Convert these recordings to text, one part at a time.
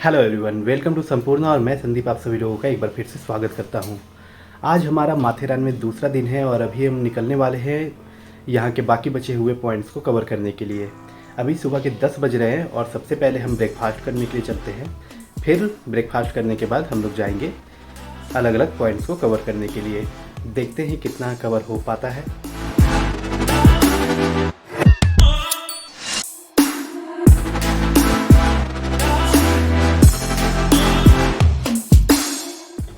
Hello everyone, welcome to Sampurna और मैं संदीप आप सभी लोगों का एक बार फिर से स्वागत करता हूं। आज हमारा माथेरान में दूसरा दिन है और अभी हम निकलने वाले हैं यहां के बाकी बचे हुए पॉइंट्स को कवर करने के लिए। अभी सुबह के 10 बज रहे हैं और सबसे पहले हम ब्रेकफास्ट करने के लिए चलते हैं। फिर ब्रेकफास्ट करने के बाद हम लोग जाएंगे अलग अलग पॉइंट्स को कवर करने के लिए। देखते हैं कितना कवर हो पाता है।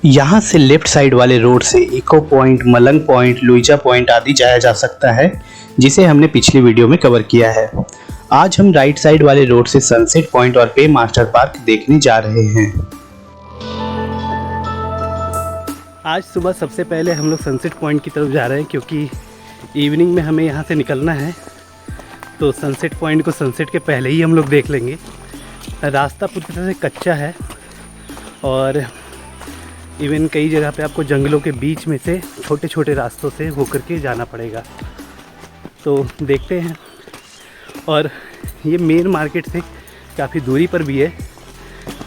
यहाँ से लेफ्ट साइड वाले रोड से इको पॉइंट, मलंग पॉइंट, लुइजा पॉइंट आदि जाया जा सकता है, जिसे हमने पिछली वीडियो में कवर किया है। आज हम राइट साइड वाले रोड से सनसेट पॉइंट और पे मास्टर पार्क देखने जा रहे हैं। आज सुबह सबसे पहले हम लोग सनसेट पॉइंट की तरफ जा रहे हैं, क्योंकि इवनिंग में हमें यहाँ से निकलना है। तो सनसेट पॉइंट को सनसेट के पहले ही हम लोग देख लेंगे। रास्ता पूरी तरह से कच्चा है और इवन कई जगह पे आपको जंगलों के बीच में से छोटे छोटे रास्तों से होकर के जाना पड़ेगा। तो देखते हैं। और ये मेन मार्केट से काफ़ी दूरी पर भी है।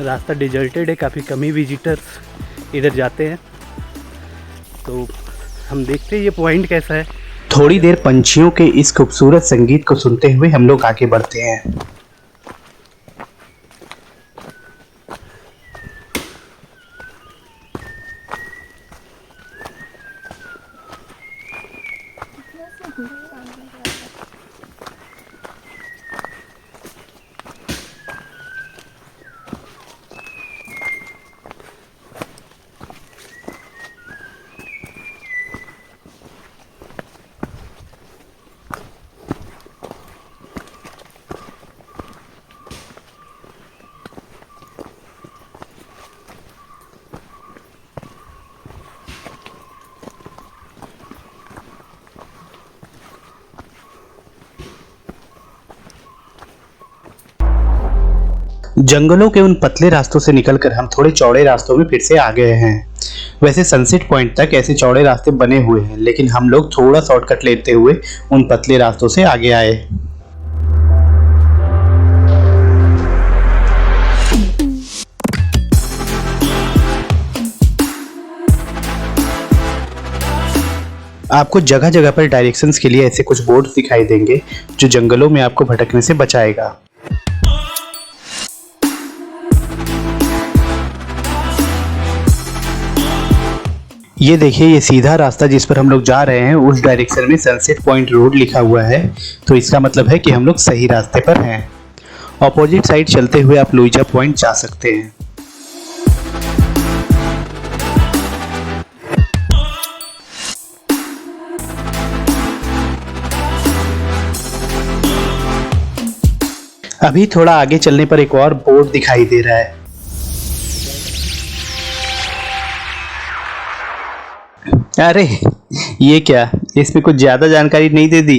रास्ता डिजर्टेड है, काफ़ी कम ही विजिटर्स इधर जाते हैं। तो हम देखते हैं ये पॉइंट कैसा है। थोड़ी देर पंछियों के इस खूबसूरत संगीत को सुनते हुए हम लोग आगे बढ़ते हैं। जंगलों के उन पतले रास्तों से निकलकर हम थोड़े चौड़े रास्तों में फिर से आ गए हैं। वैसे सनसेट पॉइंट तक ऐसे चौड़े रास्ते बने हुए हैं, लेकिन हम लोग थोड़ा शॉर्टकट लेते हुए उन पतले रास्तों से आगे आए। आपको जगह जगह पर डायरेक्शंस के लिए ऐसे कुछ बोर्ड दिखाई देंगे, जो जंगलों में आपको भटकने से बचाएगा। ये देखिए, ये सीधा रास्ता जिस पर हम लोग जा रहे हैं, उस डायरेक्शन में सनसेट पॉइंट रोड लिखा हुआ है। तो इसका मतलब है कि हम लोग सही रास्ते पर हैं। ऑपोजिट साइड चलते हुए आप लुइजा पॉइंट जा सकते हैं। अभी थोड़ा आगे चलने पर एक और बोर्ड दिखाई दे रहा है। अरे ये क्या, इसमें कुछ ज्यादा जानकारी नहीं दे दी,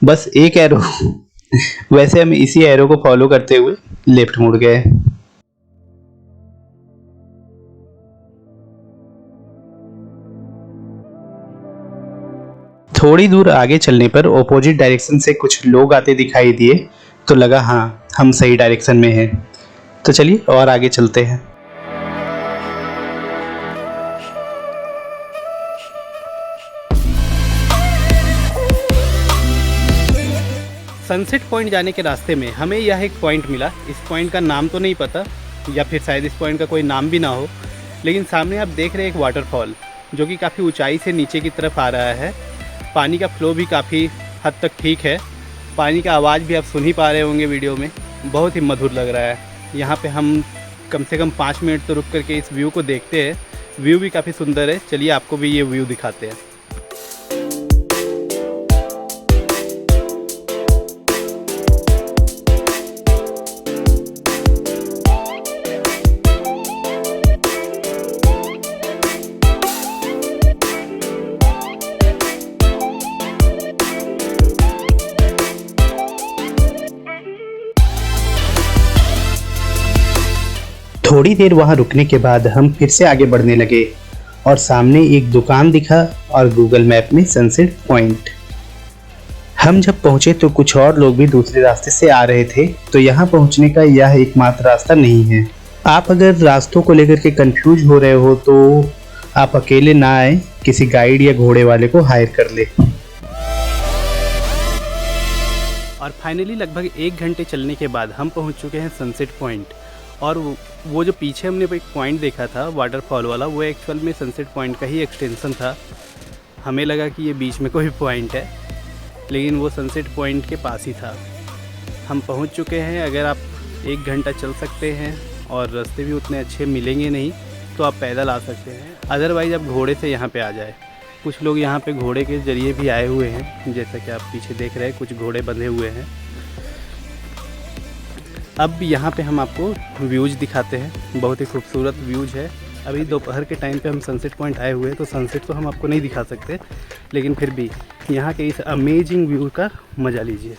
बस एक एरो। वैसे हम इसी एरो को फॉलो करते हुए लेफ्ट मुड़ गए। थोड़ी दूर आगे चलने पर ऑपोजिट डायरेक्शन से कुछ लोग आते दिखाई दिए, तो लगा हाँ हम सही डायरेक्शन में हैं। तो चलिए और आगे चलते हैं। सनसेट पॉइंट जाने के रास्ते में हमें यह एक पॉइंट मिला। इस पॉइंट का नाम तो नहीं पता, या फिर शायद इस पॉइंट का कोई नाम भी ना हो, लेकिन सामने आप देख रहे हैं एक वाटरफॉल, जो कि काफ़ी ऊंचाई से नीचे की तरफ आ रहा है। पानी का फ्लो भी काफ़ी हद तक ठीक है। पानी का आवाज़ भी आप सुन ही पा रहे होंगे वीडियो में, बहुत ही मधुर लग रहा है। यहाँ पे हम कम से कम 5 मिनट तो रुक करके इस व्यू को देखते हैं। व्यू भी काफ़ी सुंदर है। चलिए आपको भी ये व्यू दिखाते हैं। थोड़ी देर वहां रुकने के बाद हम फिर से आगे बढ़ने लगे और सामने एक दुकान दिखा और गूगल मैप में सनसेट पॉइंट। हम जब पहुंचे तो कुछ और लोग भी दूसरे रास्ते से आ रहे थे, तो यहाँ पहुंचने का यह एकमात्र रास्ता नहीं है। आप अगर रास्तों को लेकर के कंफ्यूज हो रहे हो तो आप अकेले ना आए, किसी गाइड या घोड़े वाले को हायर कर ले। और फाइनली लगभग 1 घंटे चलने के बाद हम पहुंच चुके हैं सनसेट पॉइंट। और वो जो पीछे हमने एक पॉइंट देखा था वाटरफॉल वाला, वो एक्चुअल में सनसेट पॉइंट का ही एक्सटेंशन था। हमें लगा कि ये बीच में कोई पॉइंट है, लेकिन वो सनसेट पॉइंट के पास ही था। हम पहुंच चुके हैं। अगर आप 1 घंटा चल सकते हैं और रास्ते भी उतने अच्छे मिलेंगे नहीं तो आप पैदल आ सकते हैं, अदरवाइज़ आप घोड़े से यहाँ पे आ जाए। कुछ लोग यहाँ पे घोड़े के ज़रिए भी आए हुए हैं, जैसा कि आप पीछे देख रहे हैं कुछ घोड़े बंधे हुए हैं। अब यहाँ पे हम आपको व्यूज़ दिखाते हैं, बहुत ही खूबसूरत व्यूज़ है। अभी दोपहर के टाइम पे हम सनसेट पॉइंट आए हुए हैं, तो सनसेट तो हम आपको नहीं दिखा सकते, लेकिन फिर भी यहाँ के इस अमेजिंग व्यू का मज़ा लीजिए।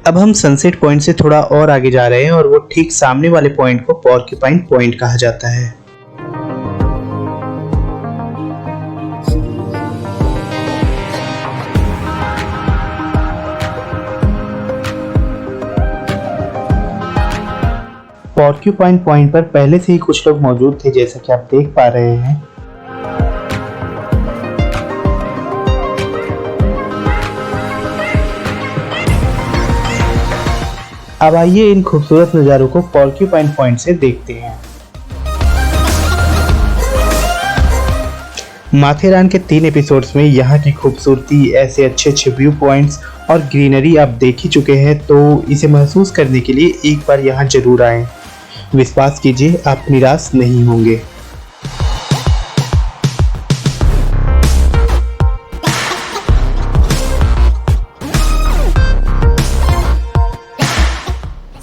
अब हम सनसेट पॉइंट से थोड़ा और आगे जा रहे हैं और वो ठीक सामने वाले पॉइंट को पोर्क्यूपाइन पॉइंट कहा जाता है। पोर्क्यूपाइन पॉइंट पर पहले से ही कुछ लोग मौजूद थे, जैसा कि आप देख पा रहे हैं। अब आइए इन खूबसूरत नज़ारों को पोर्क्यूपाइन पॉइंट से देखते हैं। माथेरान के 3 एपिसोड्स में यहाँ की खूबसूरती, ऐसे अच्छे अच्छे व्यू पॉइंट्स और ग्रीनरी आप देख ही चुके हैं, तो इसे महसूस करने के लिए एक बार यहाँ जरूर आएं। विश्वास कीजिए, आप निराश नहीं होंगे।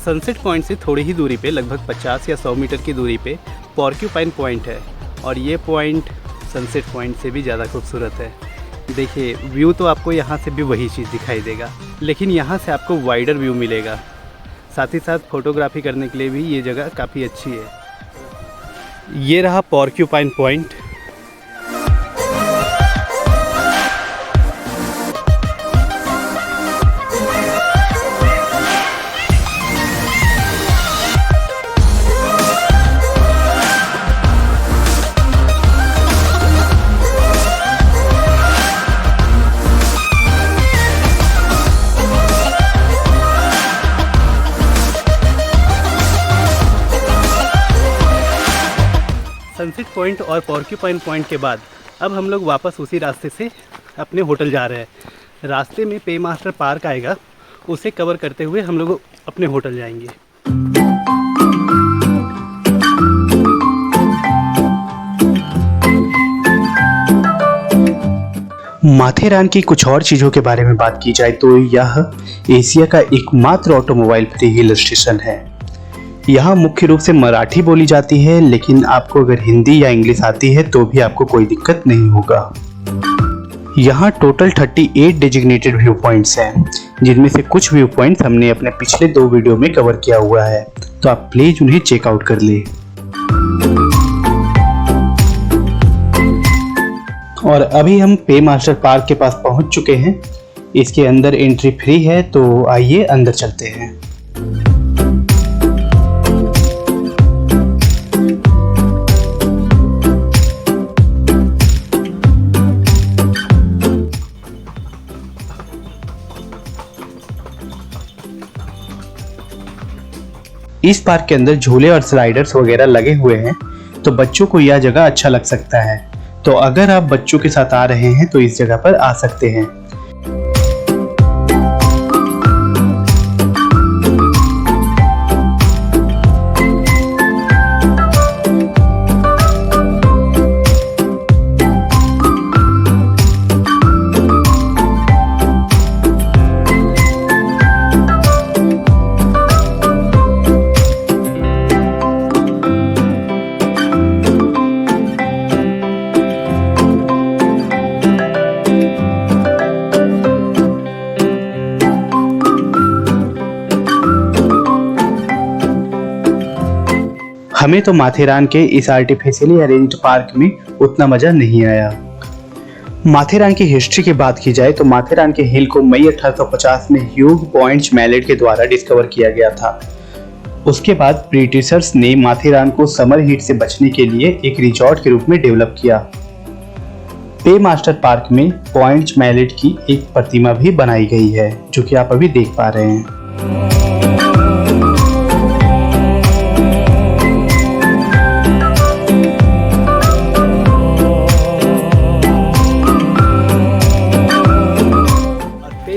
सनसेट पॉइंट से थोड़ी ही दूरी पे, लगभग 50 या 100 मीटर की दूरी पे पोर्क्यूपाइन पॉइंट है। और ये पॉइंट सनसेट पॉइंट से भी ज़्यादा खूबसूरत है। देखिए, व्यू तो आपको यहाँ से भी वही चीज़ दिखाई देगा, लेकिन यहाँ से आपको वाइडर व्यू मिलेगा। साथ ही साथ फ़ोटोग्राफी करने के लिए भी ये जगह काफ़ी अच्छी है। ये रहा पोर्क्यूपाइन पॉइंट। सनसेट पॉइंट और पोर्क्यूपाइन पॉइंट के बाद अब हम लोग वापस उसी रास्ते से अपने होटल जा रहे हैं। रास्ते में पे मास्टर पार्क आएगा, उसे कवर करते हुए हम लोग अपने होटल जाएंगे। माथेरान की कुछ और चीज़ों के बारे में बात की जाए तो यह एशिया का एकमात्र ऑटोमोबाइल फ्री हिल स्टेशन है। यहाँ मुख्य रूप से मराठी बोली जाती है, लेकिन आपको अगर हिंदी या इंग्लिश आती है तो भी आपको कोई दिक्कत नहीं होगा। यहाँ टोटल 38 डेजिग्नेटेड व्यू पॉइंट्स हैं, जिनमें से कुछ व्यू पॉइंट्स हमने अपने पिछले 2 वीडियो में कवर किया हुआ है, तो आप प्लीज उन्हें चेकआउट कर ले। और अभी हम पे मास्टर पार्क के पास पहुंच चुके हैं। इसके अंदर एंट्री फ्री है, तो आइए अंदर चलते हैं। इस पार्क के अंदर झूले और स्लाइडर्स वगैरह लगे हुए हैं, तो बच्चों को यह जगह अच्छा लग सकता है। तो अगर आप बच्चों के साथ आ रहे हैं तो इस जगह पर आ सकते हैं। हमें तो माथेरान के इस आर्टिफिशियली अरेंज्ड पार्क में उतना मजा नहीं आया। माथेरान की हिस्ट्री की बात की जाए तो माथेरान के हिल को मई 1850 में ह्यू पॉइंट मैलेट के द्वारा डिस्कवर किया गया था। उसके बाद ब्रिटिशर्स ने माथेरान को समर हीट से बचने के लिए एक रिजॉर्ट के रूप में डेवलप किया। पे मास्टर पार्क में पॉइंट मैलेट की एक प्रतिमा भी बनाई गई है, जो कि आप अभी देख पा रहे हैं।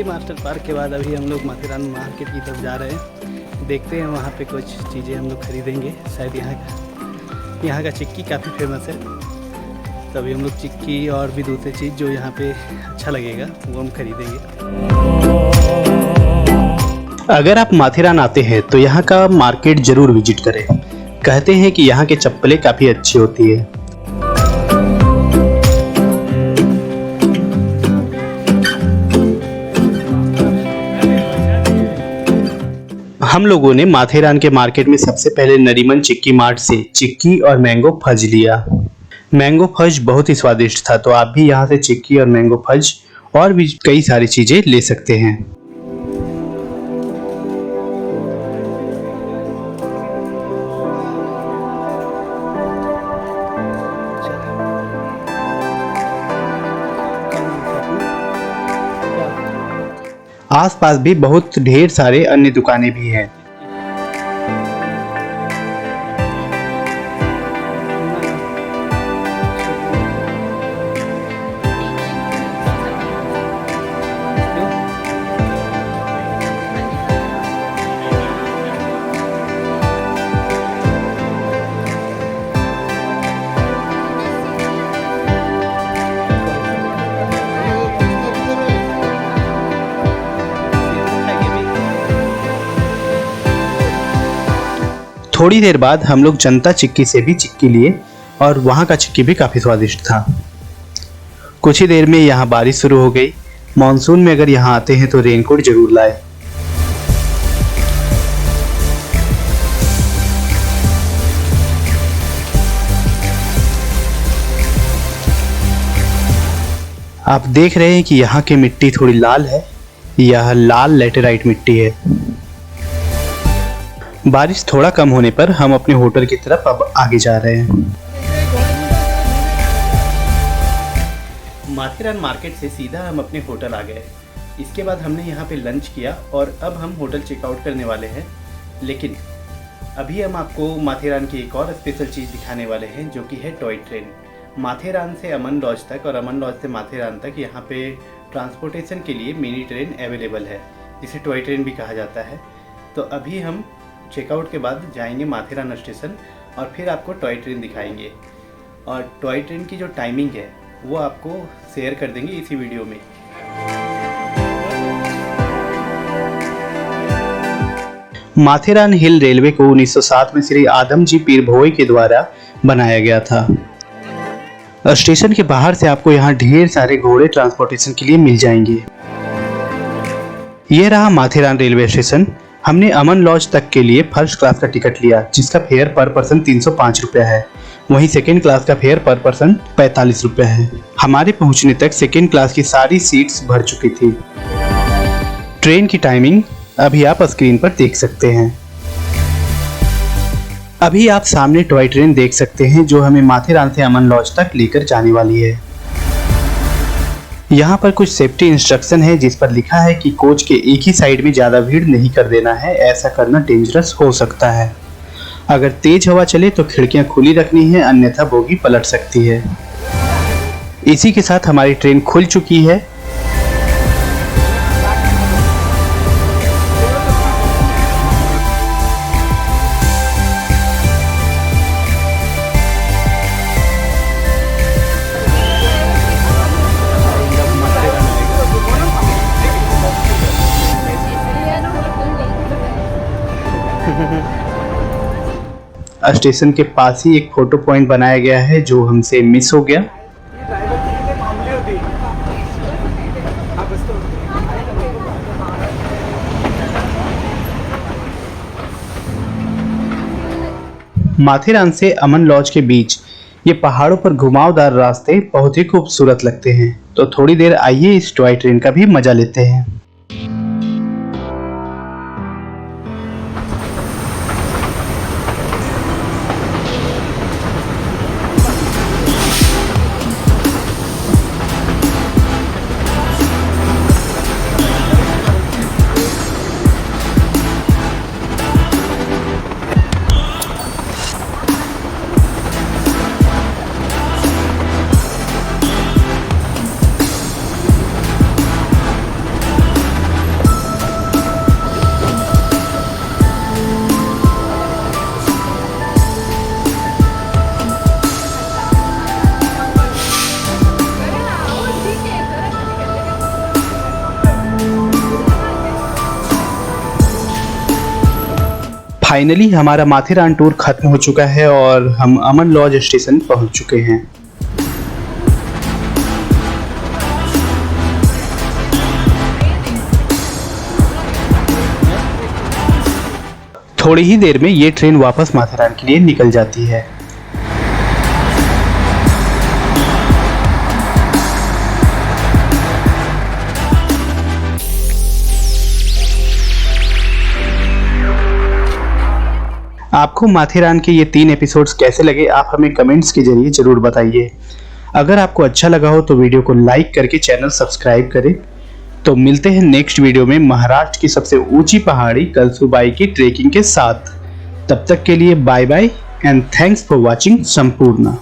मास्टर पार्क के बाद अभी हम लोग माथेरान मार्केट की तरफ जा रहे हैं। देखते हैं वहाँ पे कुछ चीज़ें हम लोग खरीदेंगे। शायद यहाँ का चिक्की काफ़ी फेमस है, तो अभी हम लोग चिक्की और भी दूसरी चीज़ जो यहाँ पे अच्छा लगेगा वो हम खरीदेंगे। अगर आप माथेरान आते हैं तो यहाँ का मार्केट जरूर विजिट करें। कहते हैं कि यहाँ की चप्पलें काफ़ी अच्छी होती है। हम लोगों ने माथेरान के मार्केट में सबसे पहले नरीमन चिक्की मार्ट से चिक्की और मैंगो फज लिया। मैंगो फज बहुत ही स्वादिष्ट था, तो आप भी यहाँ से चिक्की और मैंगो फज और भी कई सारी चीजें ले सकते हैं। आसपास भी बहुत ढेर सारे अन्य दुकानें भी हैं। थोड़ी देर बाद हम लोग जनता चिक्की से भी चिक्की लिए और वहाँ का चिक्की भी काफ़ी स्वादिष्ट था। कुछ ही देर में यहाँ बारिश शुरू हो गई। मॉनसून में अगर यहाँ आते हैं तो रेनकोट जरूर लाए। आप देख रहे हैं कि यहाँ की मिट्टी थोड़ी लाल है। यह लाल लैटेराइट मिट्टी है। बारिश थोड़ा कम होने पर हम अपने होटल की तरफ अब आगे जा रहे हैं। माथेरान मार्केट से सीधा हम अपने होटल आ गए। इसके बाद हमने यहाँ पे लंच किया और अब हम होटल चेकआउट करने वाले हैं। लेकिन अभी हम आपको माथेरान की एक और स्पेशल चीज़ दिखाने वाले हैं, जो कि है टॉय ट्रेन। माथेरान से अमन लॉज तक और अमन लॉज से माथेरान तक यहाँ पे ट्रांसपोर्टेशन के लिए मिनी ट्रेन अवेलेबल है, जिसे टॉय ट्रेन भी कहा जाता है। तो अभी हम चेकआउट के बाद जाएंगे माथेरान स्टेशन और फिर आपको टॉय ट्रेन दिखाएंगे। और टॉय ट्रेन की जो टाइमिंग है वो आपको शेयर कर देंगे इसी वीडियो में। माथेरान हिल रेलवे को 1907 में श्री आदमजी पीर भोई के द्वारा बनाया गया था। स्टेशन के बाहर से आपको यहाँ ढेर सारे घोड़े ट्रांसपोर्टेशन के लिए मिल जाएंगे। यह रहा माथेरान रेलवे स्टेशन। हमने अमन लॉज तक के लिए फर्स्ट क्लास का टिकट लिया, जिसका फेयर पर पर्सन 305 रुपये है। वहीं सेकेंड क्लास का फेयर पर पर्सन 45 रुपये है। हमारे पहुंचने तक सेकेंड क्लास की सारी सीट्स भर चुकी थी। ट्रेन की टाइमिंग अभी आप स्क्रीन पर देख सकते हैं। अभी आप सामने टॉय ट्रेन देख सकते हैं, जो हमें माथेरान से अमन लॉज तक लेकर जाने वाली है। यहाँ पर कुछ सेफ्टी इंस्ट्रक्शन है, जिस पर लिखा है कि कोच के एक ही साइड में ज़्यादा भीड़ नहीं कर देना है, ऐसा करना डेंजरस हो सकता है। अगर तेज हवा चले तो खिड़कियां खुली रखनी है, अन्यथा बोगी पलट सकती है। इसी के साथ हमारी ट्रेन खुल चुकी है। स्टेशन के पास ही एक फोटो पॉइंट बनाया गया है जो हमसे मिस हो गया। माथेरान से अमन लॉज के बीच ये पहाड़ों पर घुमावदार रास्ते बहुत ही खूबसूरत लगते हैं। तो थोड़ी देर आइए इस टॉय ट्रेन का भी मजा लेते हैं। फाइनली हमारा माथेरान टूर खत्म हो चुका है और हम अमन लॉज स्टेशन पहुंच चुके हैं। थोड़ी ही देर में ये ट्रेन वापस माथेरान के लिए निकल जाती है। आपको माथेरान के ये 3 एपिसोड्स कैसे लगे, आप हमें कमेंट्स के जरिए जरूर बताइए। अगर आपको अच्छा लगा हो तो वीडियो को लाइक करके चैनल सब्सक्राइब करें। तो मिलते हैं नेक्स्ट वीडियो में महाराष्ट्र की सबसे ऊंची पहाड़ी कलसुबाई की ट्रेकिंग के साथ। तब तक के लिए bye bye and thanks for watching Sampurna.